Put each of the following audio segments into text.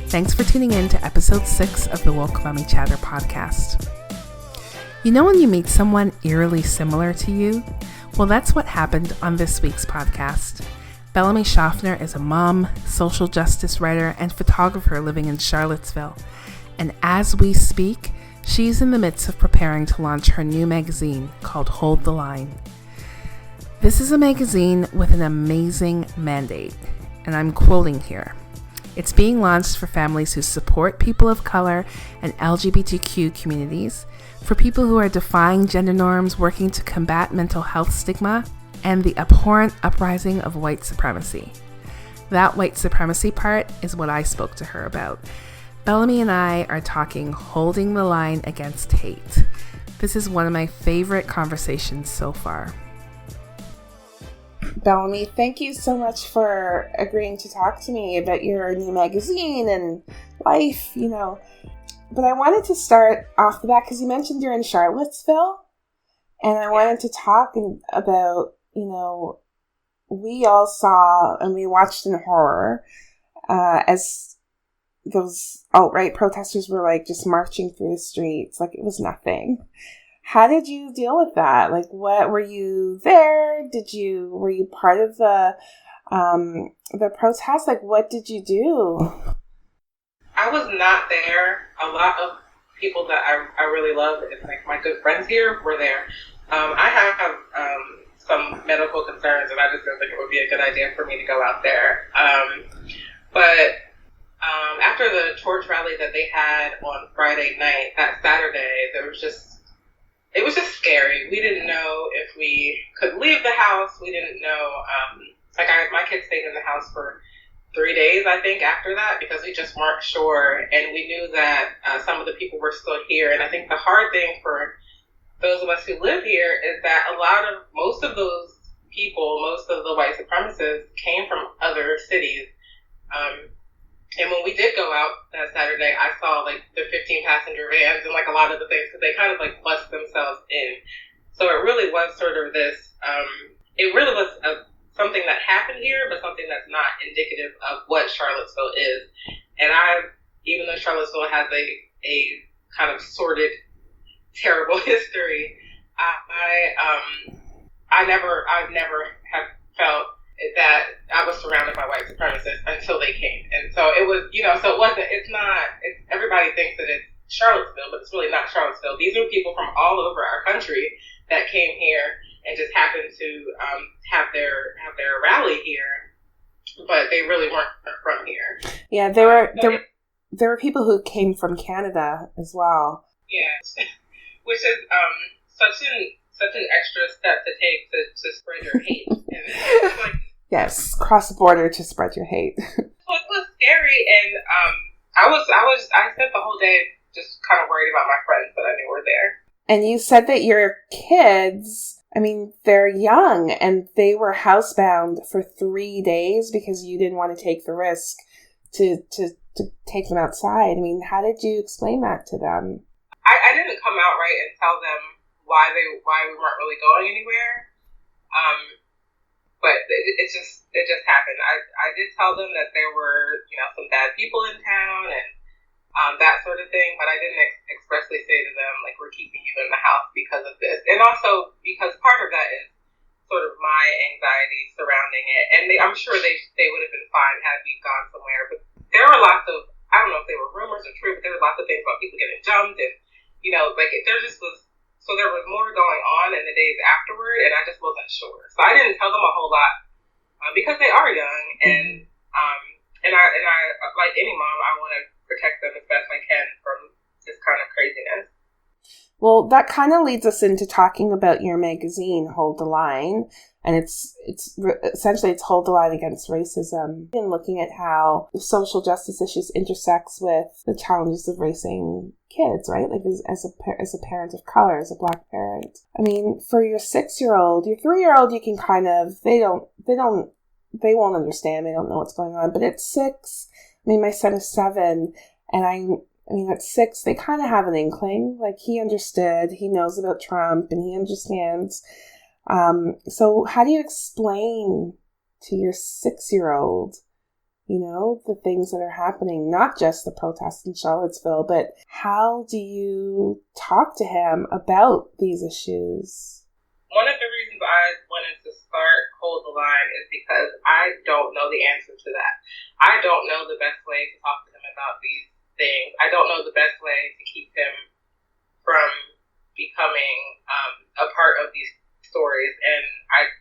Thanks for tuning in to episode 6 of the Woke Mommy Chatter podcast. You know when you meet someone eerily similar to you? Well, that's what happened on this week's podcast. Bellamy Shoffner is a mom, social justice writer, and photographer living in Charlottesville. And as we speak, she's in the midst of preparing to launch her new magazine called Hold the Line. This is a magazine with an amazing mandate, and I'm quoting here. It's being launched for families who support people of color and LGBTQ communities, for people who are defying gender norms, working to combat mental health stigma, and the abhorrent uprising of white supremacy. That white supremacy part is what I spoke to her about. Bellamy and I are talking holding the line against hate. This is one of my favorite conversations so far. Bellamy, thank you so much for agreeing to talk to me about your new magazine and life, But I wanted to start off the bat because you mentioned you're in Charlottesville, and I wanted to talk about, we all saw and we watched in horror as those alt-right protesters were just marching through the streets like it was nothing. How did you deal with that? What were you there? Were you part of the protest? What did you do? I was not there. A lot of people that I really love, and my good friends here, were there. I have some medical concerns, and I just didn't think it would be a good idea for me to go out there. But after the torch rally that they had on Friday night, that Saturday, it was just scary. We didn't know if we could leave the house. We didn't know, my kids stayed in the house for 3 days, I think, after that, because we just weren't sure. And we knew that some of the people were still here. And I think the hard thing for those of us who live here is that most of those people, most of the white supremacists came from other cities. And when we did go out that Saturday, I saw the 15 passenger vans and a lot of the things, because they kind of bust themselves in. So it really was sort of this, it really was something that happened here, but something that's not indicative of what Charlottesville is. And even though Charlottesville has a kind of sordid, terrible history, I've never have felt that I was surrounded by white supremacists until they came. And so it was, everybody thinks that it's Charlottesville, but it's really not Charlottesville. These are people from all over our country that came here and just happened to have their rally here, but they really weren't from here. Yeah, there were people who came from Canada as well. Yeah, which is such an extra step to take to spread your hate. And it's yes, cross the border to spread your hate. So it was scary, and I spent the whole day just kind of worried about my friends that I knew were there. And you said that your kids, they're young, and they were housebound for 3 days because you didn't want to take the risk to take them outside. How did you explain that to them? I didn't come out right and tell them why we weren't really going anywhere. But it just happened. I did tell them that there were, some bad people in town and that sort of thing, but I didn't expressly say to them, we're keeping you in the house because of this. And also because part of that is sort of my anxiety surrounding it. And I'm sure they would have been fine had we gone somewhere. But there were lots of, I don't know if they were rumors or true, but there were lots of things about people getting jumped and, there just was. So there was more going on in the days afterward, and I just wasn't sure. So I didn't tell them a whole lot because they are young, and I like any mom, I want to protect them as best I can from this kind of craziness. Well, that kind of leads us into talking about your magazine, Hold the Line, and it's essentially Hold the Line against racism, and looking at how social justice issues intersects with the challenges of raising kids, right? As a parent of color, as a Black parent. For your 6-year-old, your 3-year-old, you can kind of they won't understand. They don't know what's going on. But at 6, my son is 7, and at 6, they kind of have an inkling. He understood. He knows about Trump, and he understands. So how do you explain to your 6-year-old, the things that are happening, not just the protests in Charlottesville, but how do you talk to him about these issues? One of the reasons I wanted to start Hold the Line is because I don't know the answer to that. I don't know the best way to talk to him about these things. I don't know the best way to keep him from becoming a part of these stories. And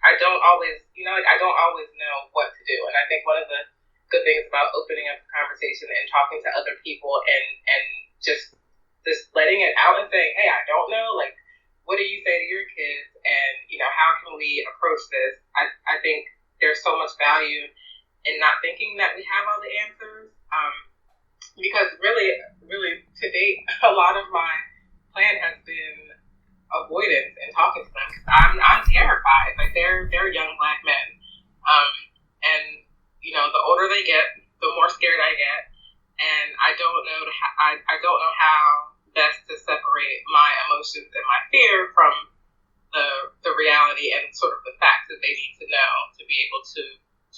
I don't always, I don't always know what to do. And I think one of the good things about opening up the conversation and talking to other people and just letting it out and saying, hey, I don't know, like, what do you say to your kids? And, how can we approach this? I think there's so much value in not thinking that we have all the answers. Because really, to date, a lot of my plan has been avoidance and talking to them. Because I'm terrified. Like, they're young Black men. And, the older they get, the more scared I get. And I don't know how best to separate my emotions and my fear from the reality and sort of the facts that they need to know to be able to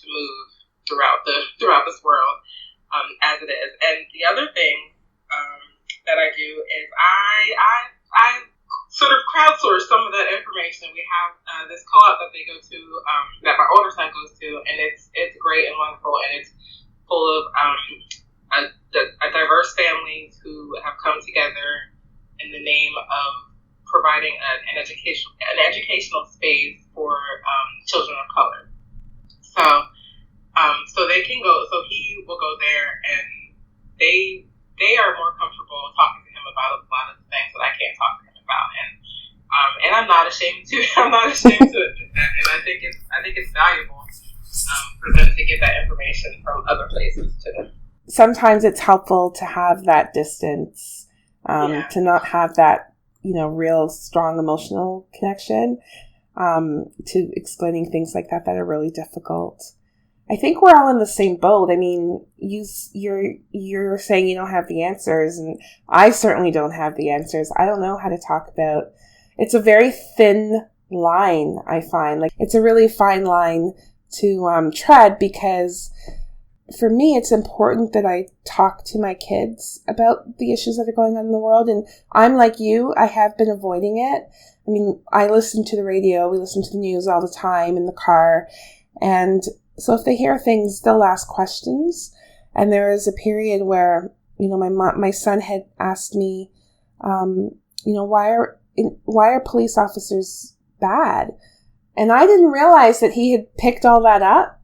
move throughout this world as it is. And the other thing that I do is I sort of crowdsource some of that information. We have this co-op that they go to, that my older son goes to, and it's great and wonderful, and it's full of a diverse families who have come together in the name of providing an educational space for children of color. So they can go. So he will go there, and they are more comfortable talking to him about a lot of the things that I can't talk to him about, and I'm not ashamed to. I'm not ashamed to admit that, and I think it's valuable for them to get that information from other places too. Sometimes it's helpful to have that distance, to not have that, real strong emotional connection, to explaining things like that are really difficult. I think we're all in the same boat. I mean, you're saying you don't have the answers, and I certainly don't have the answers. I don't know how to talk about. It's a very thin line, I find. Like, it's a really fine line to tread, because for me, it's important that I talk to my kids about the issues that are going on in the world. And I'm like you, I have been avoiding it. I mean, I listen to the radio, we listen to the news all the time in the car. And so if they hear things, they'll ask questions. And there was a period where, my son had asked me, why are police officers bad? And I didn't realize that he had picked all that up.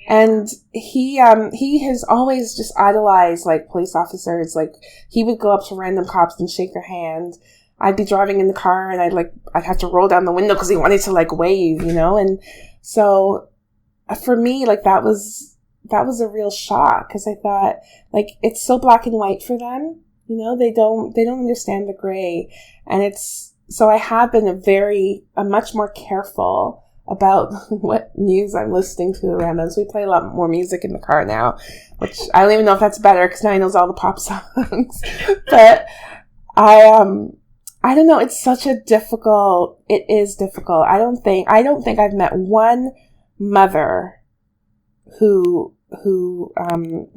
And he has always just idolized, like, police officers. Like, he would go up to random cops and shake their hand. I'd be driving in the car, and I'd have to roll down the window because he wanted to, like, wave, And so for me, like, that was a real shock, because I thought, like, it's so black and white for them. They don't understand the gray. And so I have been much more careful about what news I'm listening to around us. We play a lot more music in the car now, which I don't even know if that's better, because now he knows all the pop songs. But I don't know. It's it is difficult. I don't think I've met one mother who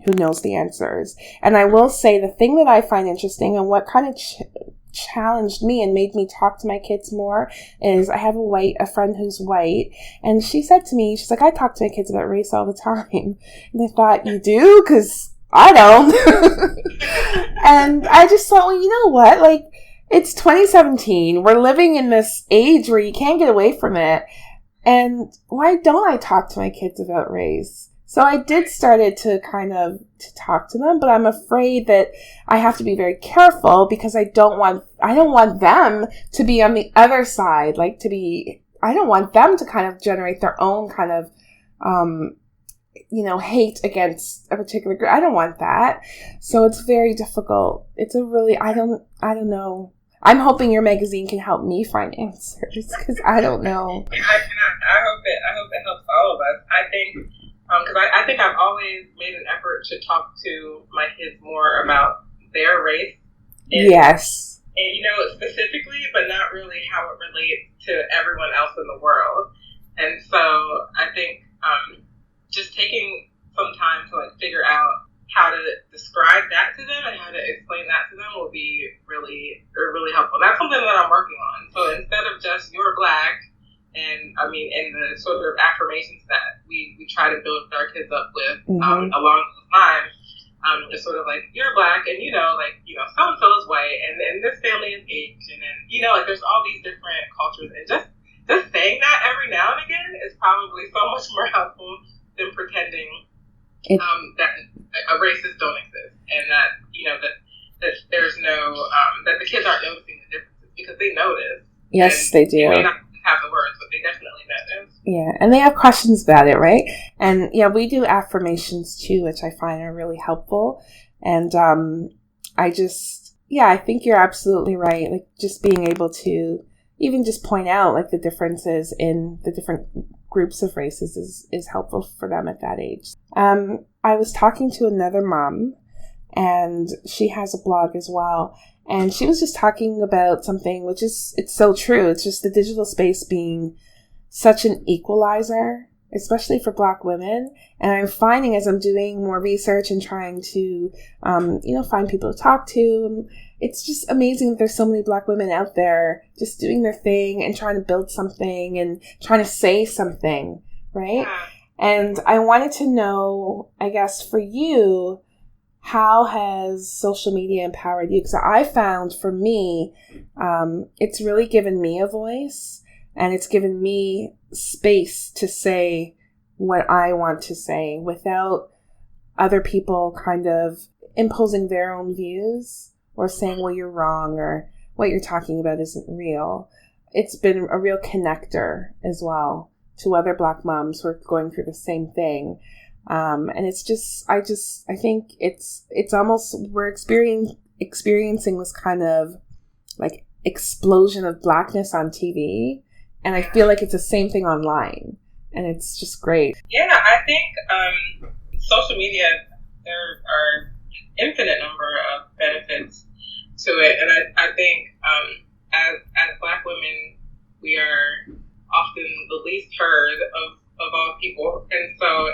knows the answers. And I will say, the thing that I find interesting, and what kind of challenged me and made me talk to my kids more, is I have a friend who's white, and she said to me, she's like, I talk to my kids about race all the time. And I thought, you do? Because I don't. And I just thought, well, you know what? Like, it's 2017. We're living in this age where you can't get away from it. And why don't I talk to my kids about race? So I did started to talk to them, but I'm afraid that I have to be very careful, because I don't want them to be on the other side, I don't want them to kind of generate their own kind of, hate against a particular group. I don't want that. So it's very difficult. It's I don't know. I'm hoping your magazine can help me find answers, because I don't know. I hope it helps all of us. I think, because I think I've always made an effort to talk to my kids more about their race. Yes. And, specifically, but not really how it relates to everyone else in the world. And so I think just taking some time to like figure out how to describe that to them and how to explain that to them will be really helpful. That's something that I'm working on. So instead of just you're Black, and I mean, in the sort of affirmations that we try to build our kids up with along those lines, it's sort of like you're Black and so and so is white and this family is Asian and like there's all these different cultures, and just saying that every now and again is probably so much more helpful than pretending that races don't exist, and that that there's no that the kids aren't noticing the differences, because they notice. Yes, they do. They may not have the words, but they definitely notice. Yeah, and they have questions about it, right? And we do affirmations too, which I find are really helpful. And I think you're absolutely right. Like, just being able to even just point out like the differences in the different groups of races is helpful for them at that age. I was talking to another mom, and she has a blog as well. And she was just talking about something which is, it's so true. It's just the digital space being such an equalizer, especially for Black women. And I'm finding, as I'm doing more research and trying to, find people to talk to, it's just amazing that there's so many Black women out there just doing their thing and trying to build something and trying to say something, right? Yeah. And I wanted to know, I guess, for you, how has social media empowered you? Because I found, for me, it's really given me a voice, and it's given me space to say what I want to say without other people kind of imposing their own views or saying, well, you're wrong, or what you're talking about isn't real. It's been a real connector as well to other Black moms who are going through the same thing. And it's just, I think it's almost, we're experiencing this kind of like explosion of Blackness on TV. And I feel like it's the same thing online, and it's just great. Yeah, I think social media, there are infinite number of benefits to it. And I think as Black women, we are often the least heard of all people. And so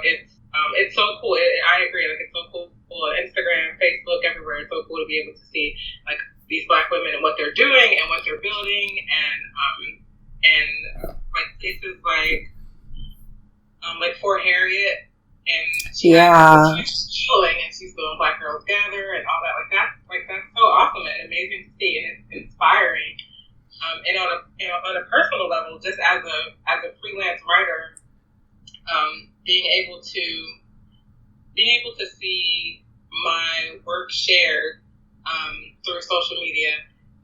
it's so cool. I agree. Like, it's so cool on Instagram, Facebook, everywhere. It's so cool to be able to see like these Black women and what they're doing and what they're building, and like places like for Harriet, and she's chilling and she's doing Black Girls Gather and all that. That's so awesome and amazing to see, and it's inspiring. And on a personal level, just as a freelance writer, being able to see my work shared through social media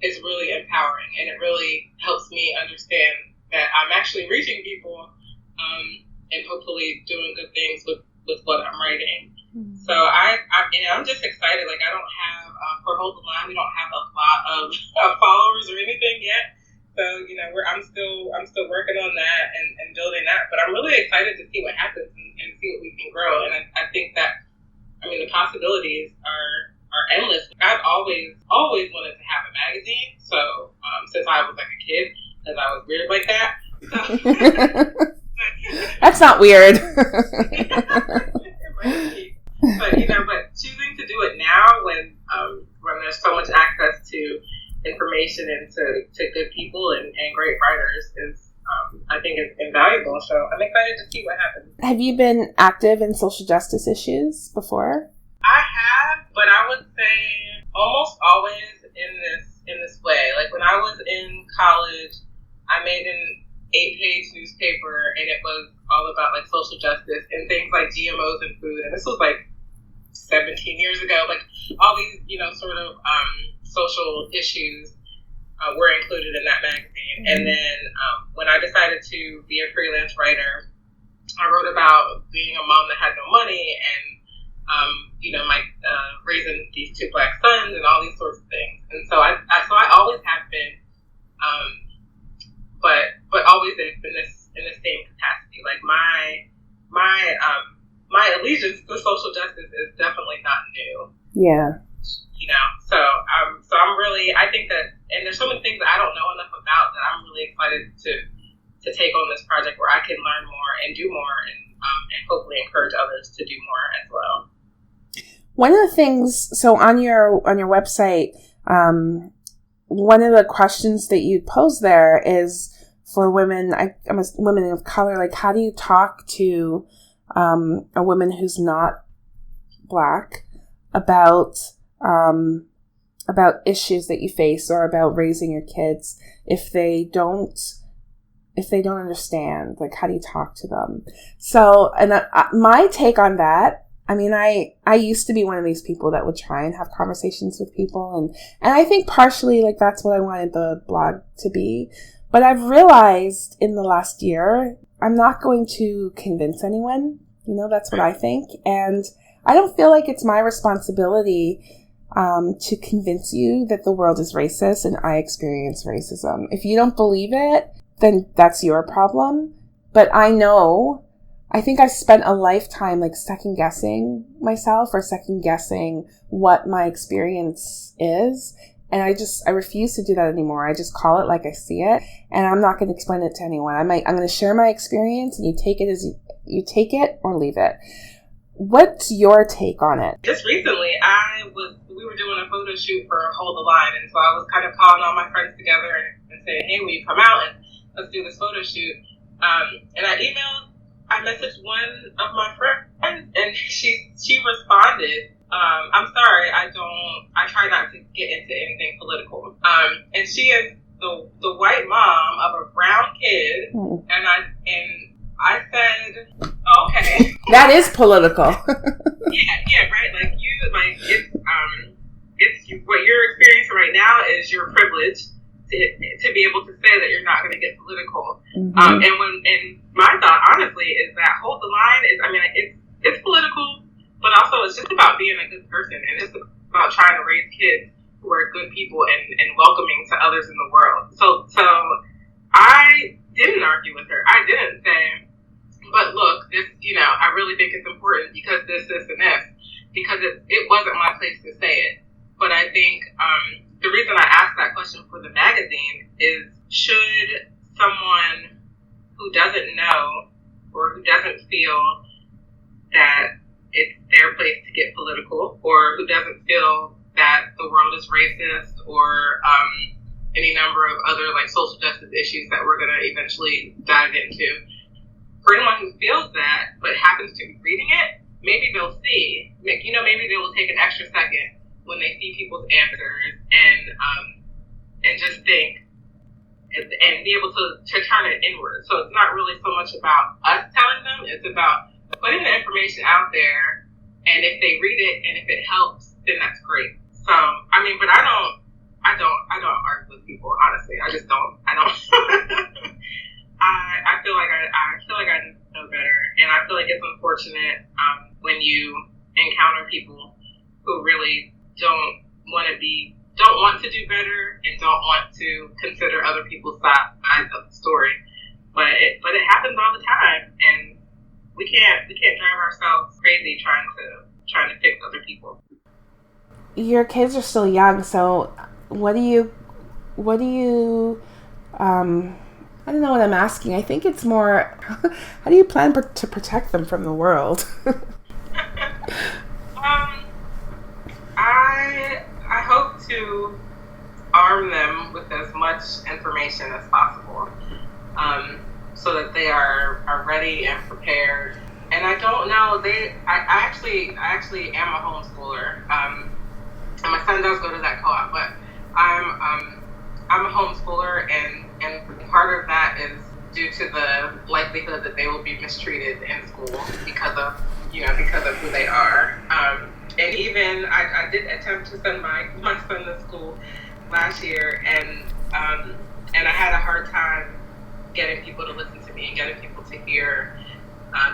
is really empowering, and it really helps me understand that I'm actually reaching people and hopefully doing good things with what I'm writing. Mm-hmm. So I'm just excited. Like, I don't have for Hold the Line, we don't have a lot of followers or anything yet. So I'm still working on that and building that. But I'm really excited to see what happens and see what we can grow. And I think that the possibilities are endless. I've always wanted to have a magazine. So since I was like a kid, because I was weird like that. So. That's not weird. But choosing to do it now when there's so much access to information and to good people and great writers is, I think, is invaluable. So I'm excited to see what happens. Have you been active in social justice issues before? I have, but I would say almost always in this way. Like, when I was in college, I made an 8-page newspaper, and it was all about like social justice and things like GMOs in food. And this was like 17 years ago. Like, all these, sort of social issues were included in that magazine. Mm-hmm. And then when I decided to be a freelance writer, I wrote about being a mom that had no money and my raising these 2 Black sons and all these sorts of things. And so I always have been, but always in the same capacity. Like, my allegiance to social justice is definitely not new. Yeah. So I'm really, I think that, and there's so many things that I don't know enough about that I'm really excited to take on this project where I can learn more and do more and hopefully encourage others to do more as well. One of the things, so on your website, one of the questions that you pose there is for women, women of color, like how do you talk to a woman who's not Black about issues that you face or about raising your kids if they don't understand, like how do you talk to them? So, and my take on that, I mean, I used to be one of these people that would try and have conversations with people, and I think partially like that's what I wanted the blog to be. But I've realized in the last year, I'm not going to convince anyone. You know, that's what I think. And I don't feel like it's my responsibility to convince you that the world is racist and I experience racism. If you don't believe it, then that's your problem. But I think I've spent a lifetime like second guessing myself or second guessing what my experience is. And I refuse to do that anymore. I just call it like I see it. And I'm not going to explain it to anyone. I'm going to share my experience and you take it or leave it. What's your take on it? Just recently, we were doing a photo shoot for Hold the Line, and so I was kind of calling all my friends together and saying, hey, will you come out and let's do this photo shoot? And I messaged one of my friends, and she responded, I'm sorry, I try not to get into anything political. And she is the white mom of a brown kid, and I said, oh, okay. That is political. yeah, right. It's what you're experiencing right now is your privilege to be able to say that you're not going to get political. Mm-hmm. And my thought, honestly, is that Hold the Line is, it's political, but also it's just about being a good person, and it's about trying to raise kids who are good people and welcoming to others in the world. So I didn't argue with her. I didn't say, but look, this, I really think it's important because this, and this, because it wasn't my place to say it. But I think the reason I asked that question for the magazine is, should someone who doesn't know or who doesn't feel that it's their place to get political, or who doesn't feel that the world is racist, or any number of other like social justice issues that we're going to eventually dive into, for anyone who feels that but happens to be reading it, maybe they'll see, maybe they will take an extra second when they see people's answers and just think and be able to turn it inward. So it's not really so much about us telling them, it's about putting the information out there, and if they read it and if it helps, then that's great. So but I don't argue with people, honestly. I just don't. I feel like I know better, and I feel like it's unfortunate when you encounter people who really don't want to do better and don't want to consider other people's sides of the story. But it happens all the time, and we can't drive ourselves crazy trying to fix other people. Your kids are still young, so what do you I don't know what I'm asking. I think it's more, how do you plan to protect them from the world? I hope to arm them with as much information as possible, so that they are ready and prepared. And I don't know, I actually am a homeschooler, and my son does go to that co-op, but I'm a homeschooler, and part of that is due to the likelihood that they will be mistreated in school because of who they are. And even I did attempt to send my son to school last year, and I had a hard time getting people to listen to me and getting people to hear,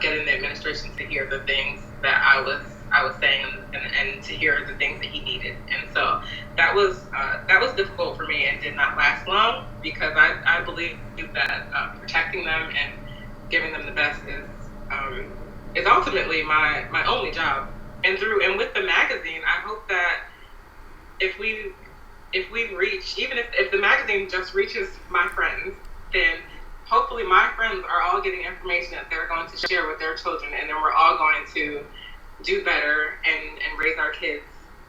getting the administration to hear the things that I was saying and to hear the things that he needed. And so that was difficult for me and did not last long, because I believe that protecting them and giving them the best is ultimately my only job. And with the magazine, I hope that if we reach, even if the magazine just reaches my friends, then hopefully my friends are all getting information that they're going to share with their children, and then we're all going to do better and raise our kids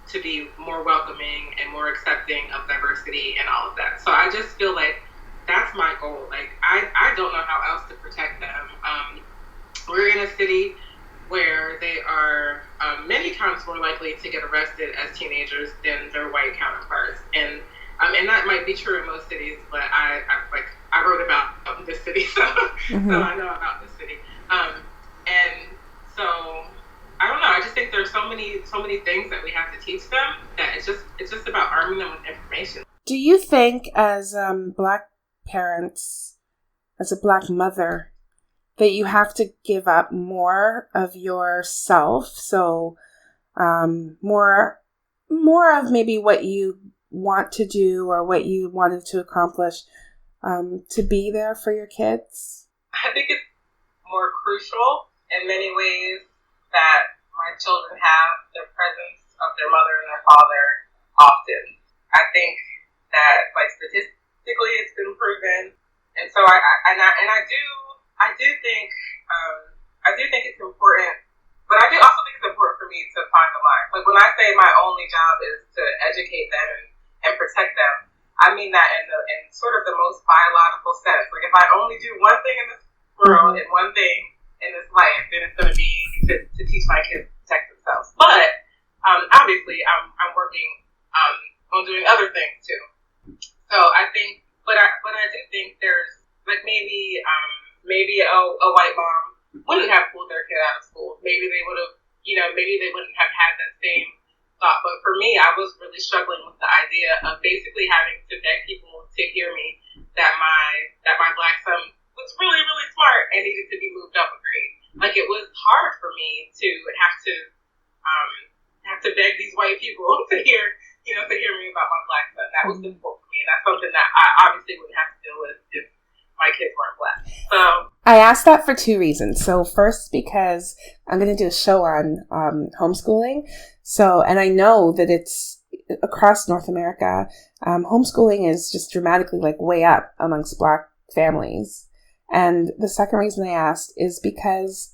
to be more welcoming and more accepting of diversity and all of that. So I just feel like that's my goal. Like, I don't know how else to protect them. We're in a city where they are many times more likely to get arrested as teenagers than their white counterparts. And that might be true in most cities, but I wrote about this city, so I know about this city. And so I don't know. I just think there's so many things that we have to teach them that it's just about arming them with information. Do you think, as Black parents, as a Black mother, that you have to give up more of yourself? So more of maybe what you want to do or what you wanted to accomplish to be there for your kids? I think it's more crucial in many ways that my children have the presence of their mother and their father often. I think that, like, statistically it's been proven. And so I do think it's important, but I do also think it's important for me to find the line. Like, when I say my only job is to educate them and protect them, I mean that in sort of the most biological sense. Like, if I only do one thing in this world and one thing in this life, then it's going to be to teach my kids to protect themselves. But obviously, I'm working on doing other things too. So I think, but I do think there's, like, maybe a white mom wouldn't have pulled their kid out of school. Maybe they would have, maybe they wouldn't have had that same thought. But for me, I was really struggling with the idea of basically having to beg people to hear me that my Black son was really, really smart and needed to be moved up a grade. Like, it was hard for me to have to beg these white people to hear me about my Black son. That was difficult for me, and that's something that I obviously wouldn't have to deal with if my kids weren't Black. So I asked that for two reasons. So first, because I'm going to do a show on homeschooling. So, and I know that it's across North America, homeschooling is just dramatically, like, way up amongst Black families. And the second reason I asked is because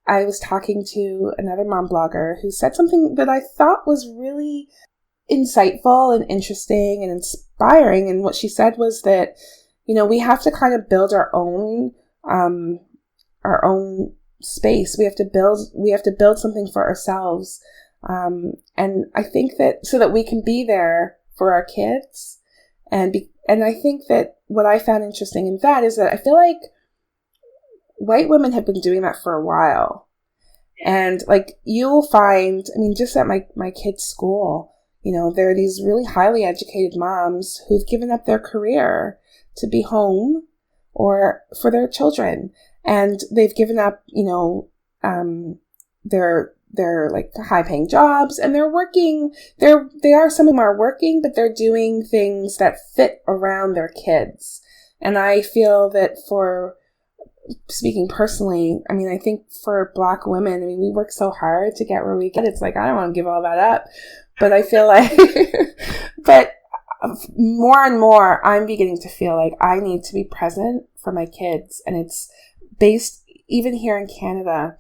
I was talking to another mom blogger who said something that I thought was really insightful and interesting and inspiring. And what she said was that, we have to kind of build our own space. We have to build something for ourselves. And I think that so that we can be there for our kids. And I think that what I found interesting in that is that I feel like white women have been doing that for a while. And, like, you'll find, just at my kids' school, there are these really highly educated moms who've given up their career to be home or for their children. And they've given up, their like high paying jobs, and they're working. Some of them are working, but they're doing things that fit around their kids. And I feel that speaking personally, I think for Black women, we work so hard to get where we get. It's like, I don't want to give all that up, but I feel like, but more and more, I'm beginning to feel like I need to be present for my kids. And it's based, even here in Canada,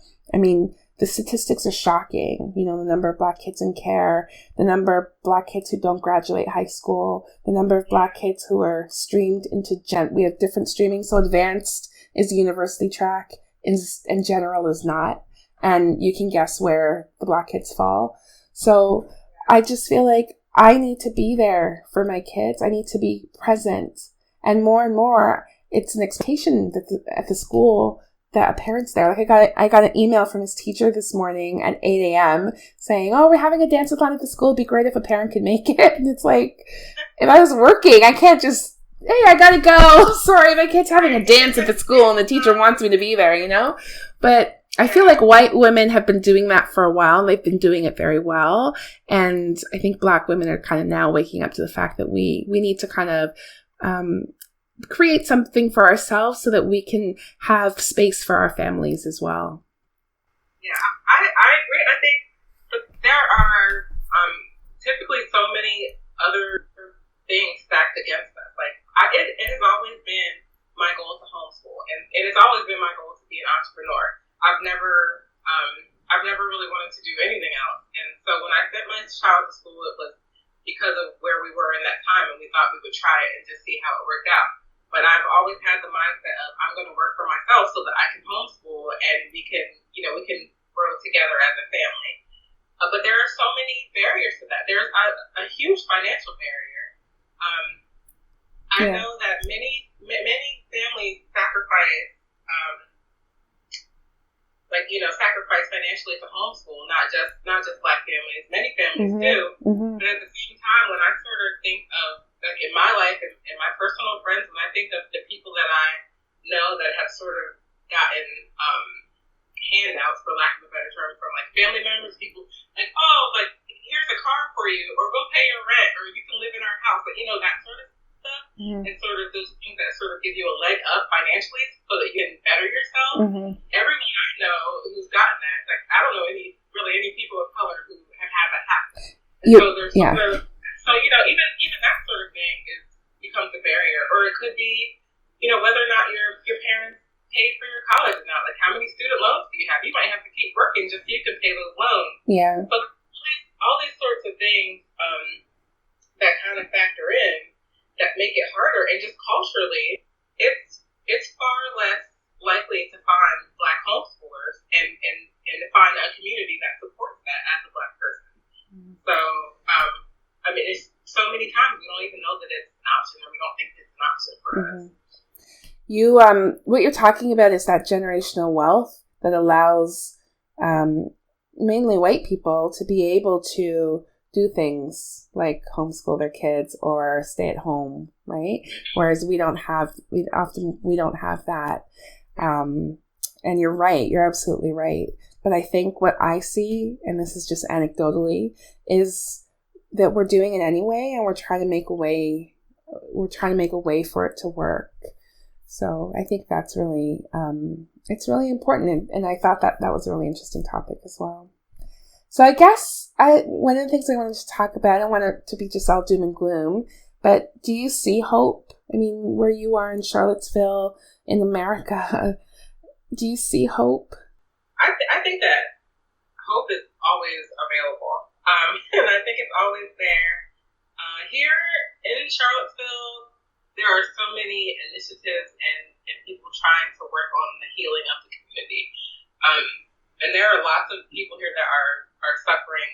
the statistics are shocking. The number of Black kids in care, the number of Black kids who don't graduate high school, the number of Black kids who are streamed into we have different streaming. So advanced is the university track, and general is not. And you can guess where the Black kids fall. So I just feel like I need to be there for my kids. I need to be present. And more, it's an expectation that at the school that a parent's there. Like, I got an email from his teacher this morning at 8 a.m. saying, "Oh, we're having a dance-a-thon at the school. It'd be great if a parent could make it." And it's like, if I was working, I can't just, "Hey, I gotta go. Sorry, my kid's having a dance at the school and the teacher wants me to be there," But I feel like white women have been doing that for a while, and they've been doing it very well. And I think Black women are kind of now waking up to the fact that we need to kind of create something for ourselves so that we can have space for our families as well. Yeah, I agree. I think there are typically so many other things stacked against us. Like, it has always been my goal to homeschool. because of where we were in that time, and we thought we would try it and just see how it worked out. But I've always had the mindset of I'm going to work for myself so that I can homeschool and we can grow together as a family. But there are so many barriers to that. There's a huge financial barrier. I know that many families sacrifice financially to homeschool, not just Black families. Many families do. But at the same time, when I sort of think of, like, in my life and my personal friends, when I think of the people that I know that have sort of gotten handouts, for lack of a better term, from like family members, people like, oh, like, here's a car for you, or go pay your rent, or you can live in our house, but that sort of stuff, and sort of those things that sort of give you a leg up financially so that you can better yourself. Everyone I know who's gotten that, like, I don't know any people of color who have had that happen. So there's even that sort of thing becomes a barrier, or it could be, whether or not your parents paid for your college or not. Like, how many student loans do you have? You might have to keep working just so you can pay those loans. Yeah. So all these sorts of things that kind of factor in that make it harder, and just culturally, it's far less likely to find Black homeschoolers and to find a community that supports that as a Black person. So, it's so many times we don't even know that it's an option, or we don't think it's an option for us. You, what you're talking about is that generational wealth that allows mainly white people to be able to do things like homeschool their kids or stay at home, right? Whereas we don't have that. And you're right. You're absolutely right. But I think what I see, and this is just anecdotally, is that we're doing it anyway, and we're trying to make a way. We're trying to make a way for it to work. So I think that's really, it's really important. And I thought that was a really interesting topic as well. So I guess one of the things I wanted to talk about, I don't want it to be just all doom and gloom, but do you see hope? I mean, where you are in Charlottesville, in America, do you see hope? I think that hope is always available. And I think it's always there. Here in Charlottesville, there are so many initiatives and people trying to work on the healing of the community. And there are lots of people here that are suffering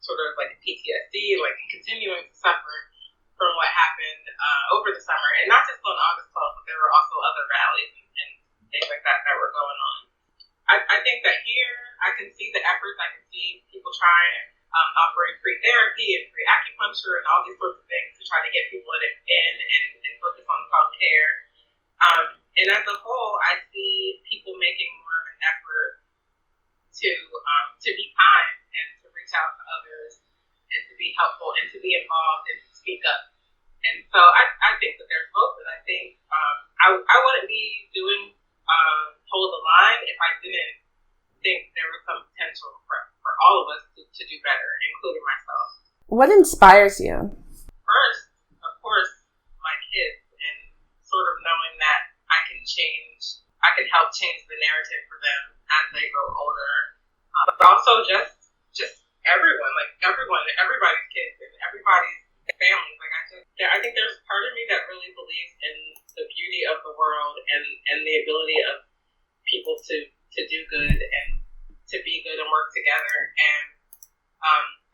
sort of like PTSD, like continuing to suffer from what happened over the summer. And not just on August 12th, but there were also other rallies and things like that were going on. I think that here I can see the efforts. I can see people trying, offering free therapy and free acupuncture and all these sorts of things to try to get people in and focus on self-care. And as a whole, I see people making more of an effort to be kind and to reach out to others and to be helpful and to be involved and to speak up. And so I think that there's hope, and I think I wouldn't be doing Hold the Line if I didn't think there was some potential for all of us to do better, including myself. What inspires you? First, of course, my kids, and sort of knowing that I can help change the narrative for them as they grow older. But also just everybody's kids and everybody's families. Like, I think there's part of me that really believes in the beauty of the world and the ability of people to do good and to be good and work together. And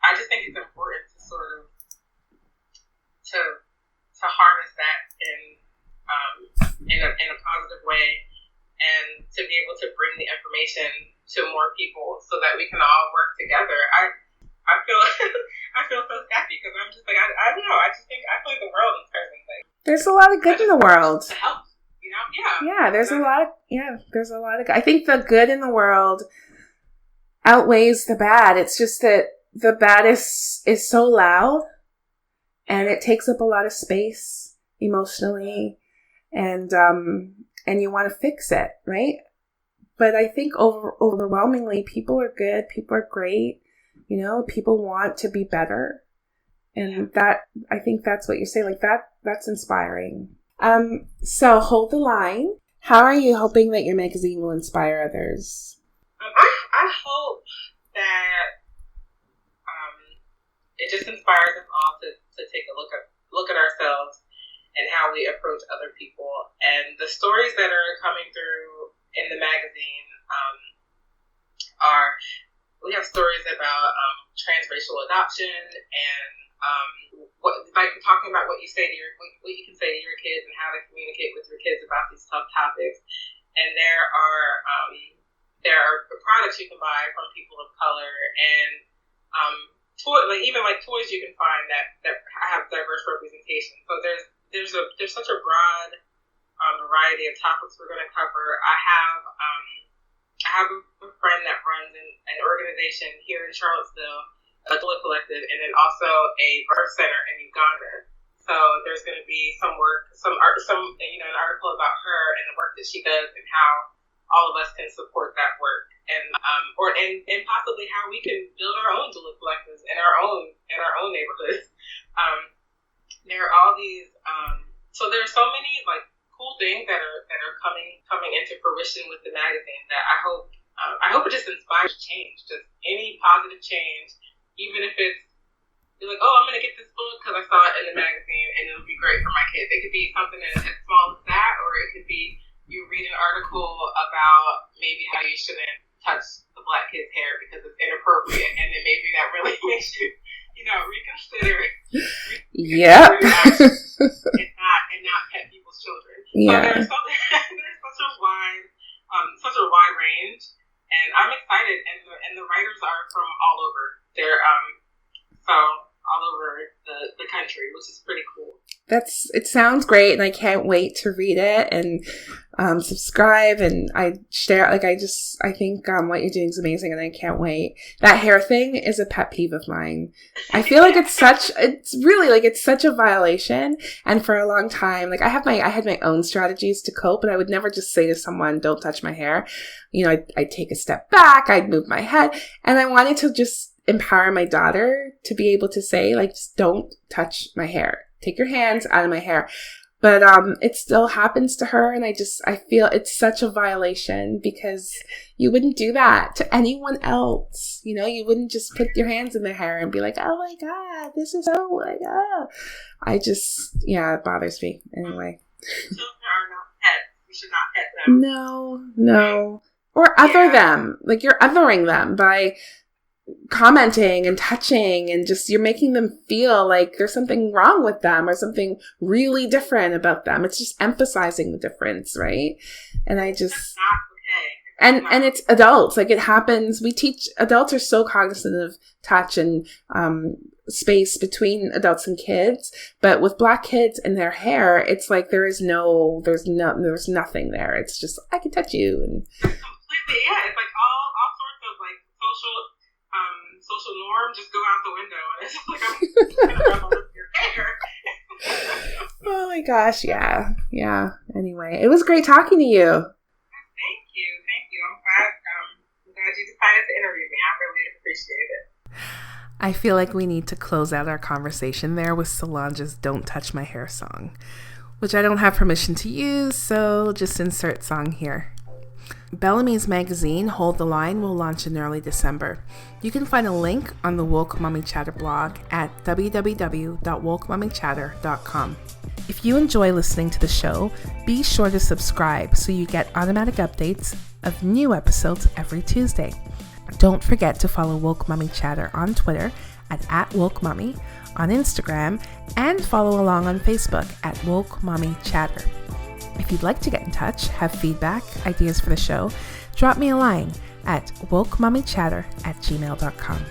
I just think it's important to sort of to harness that in a positive way, and to be able to bring the information to more people so that we can all work together. I feel I feel so happy because I'm just like, I don't know. I feel like the world is perfect. Like, there's a lot of good in the world. To help, there's a lot of good. I think the good in the world outweighs the bad. It's just that the bad is so loud, and it takes up a lot of space emotionally, and you want to fix it, right? But I think overwhelmingly, people are good. People are great. People want to be better. And that, I think that's what you're saying. Like, that's inspiring. So Hold the Line. How are you hoping that your magazine will inspire others? I hope that it just inspires us all approach other people. And the stories that are coming through in the magazine we have stories about transracial adoption and talking about what you can say to your kids and how to communicate with your kids about these tough topics. And there are products you can buy from people of color and toys you can find that have diverse representation. So there's such a broad variety of topics we're going to cover. I have a friend that runs an organization here in Charlottesville, a doula collective, and then also a birth center in Uganda. So there's going to be an article about her and the work that she does and how all of us can support that work, and possibly how we can build our own doula collectives in our own neighborhoods. There are all these. So there are so many cool things that are coming into fruition with the magazine that I hope it just inspires change, just any positive change, even if it's you're like, oh, I'm gonna get this book because I saw it in the magazine and it'll be great for my kids. It could be something as small as that, or it could be you read an article about maybe how you shouldn't touch the Black kid's hair because it's inappropriate, and then maybe that really makes you, reconsider. Yeah. and not pet people's children. Yeah. So there's such a wide range, and I'm excited. And the writers are from all over. They're all over the country, which is pretty cool. It sounds great, and I can't wait to read it and subscribe. And I share, I think what you're doing is amazing, and I can't wait. That hair thing is a pet peeve of mine. I feel like it's such a violation. And for a long time, I had my own strategies to cope, but I would never just say to someone, "Don't touch my hair." I'd take a step back, I'd move my head, and I wanted to just empower my daughter to be able to say, just don't touch my hair. Take your hands out of my hair. But it still happens to her, and I feel it's such a violation because you wouldn't do that to anyone else. You wouldn't just put your hands in their hair and be like, oh my God, this is so it bothers me. Anyway. Children are not pets. You should not pet them. No. Or other them. You're othering them by commenting and touching, and just you're making them feel like there's something wrong with them or something really different about them. It's just emphasizing the difference, right? And that's not okay. And it's adults. It happens. Adults are so cognizant of touch and space between adults and kids, but with Black kids and their hair, it's there's nothing there. It's just I can touch you, and completely, yeah. It's all sorts of social norm just go out the window, and it's I'm gonna rub your hair. Oh my gosh, yeah. Anyway, it was great talking to you. Thank you. I'm glad you decided to interview me. I really appreciate it. I feel like we need to close out our conversation there with Solange's "Don't Touch My Hair" song, which I don't have permission to use, so just insert song here. Bellamy's magazine, Hold the Line, will launch in early December. You can find a link on the Woke Mommy Chatter blog at www.wokemommychatter.com. If you enjoy listening to the show, be sure to subscribe so you get automatic updates of new episodes every Tuesday. Don't forget to follow Woke Mommy Chatter on Twitter at @WokeMommy, on Instagram, and follow along on Facebook at Woke Mommy Chatter. If you'd like to get in touch, have feedback, ideas for the show, drop me a line at wokemommychatter@gmail.com.